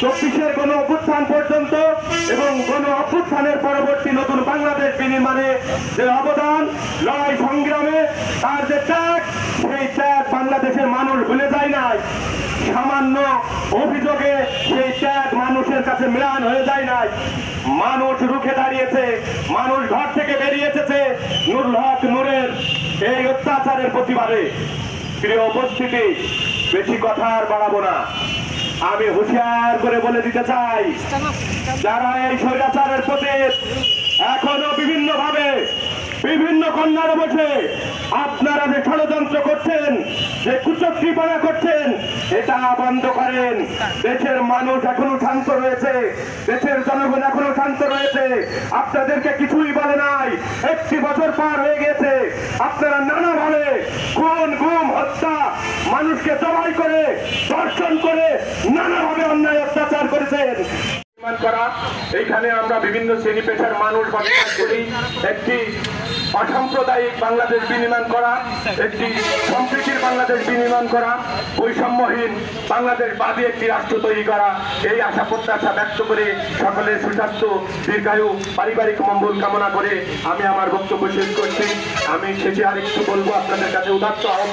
চব্বিশের গণ অভ্যুত্থান পর্যন্ত এবং গণ অভ্যুত্থানের পরবর্তী নতুন বাংলাদেশ বিনির্মাণে যে অবদান, লড়াই সংগ্রামে তার যে ত্যাগ, সেই ত্যাগ বাংলাদেশের মানুষ ভুলে যায় নাই। সামান্য অভিযোগে সেই ত্যাগ মানুষের কাছে ম্লান হয়ে যায় নাই। মানুষ রুখে দাঁড়িয়েছে, মানুষ ঘর থেকে বেরিয়ে এসেছে নুরুল হক নূরের এই অত্যাচারের প্রতিবাদে। প্রিয় উপস্থিতি, বেশি কথা আর বাড়াবো না। আমি হুঁশিয়ার করে বলে দিতে চাই, যারা এই স্বৈরাচারের প্রতি এখনো বিভিন্ন ভাবে বিভিন্ন কন্যারে বসে আপনারা যে ষড়যন্ত্র করছেন, যে কুচক্রীপনা করছেন, এটা বন্ধ করেন। দেশের মানুষ এখনো শান্ত রয়েছে, দেশের জনগণ এখনো শান্ত রয়েছে। আপনাদেরকে কিছুই বলে নাই। 1 বছর পার হয়ে গেছে, আপনারা নানাভাবে খুন, গুম, হত্যা, মানুষকে জবাই করে, ধর্ষণ করে নানাভাবে অন্যায় অত্যাচার করেছেন। এইখানে আমরা বিভিন্ন শ্রেণী পেশার মানুষ বসবাস করি। একটি অসাম্প্রদায়িক বাংলাদেশ বিনির্মাণ করা, একটি সম্প্রীতির বাংলাদেশ বিনির্মাণ করা, বৈষম্যহীন বাংলাদেশবাদী একটি রাষ্ট্র তৈরি করা, এই আশা প্রত্যাশা ব্যক্ত করে সকলের সুস্বাস্থ্য, দীর্ঘায়ু, পারিবারিক মঙ্গল কামনা করে আমি আমার বক্তব্য শেষ করছি। আমি শেষে আরেকটু বলবো, আপনাদের কাছে উদাত্ত আহ্বান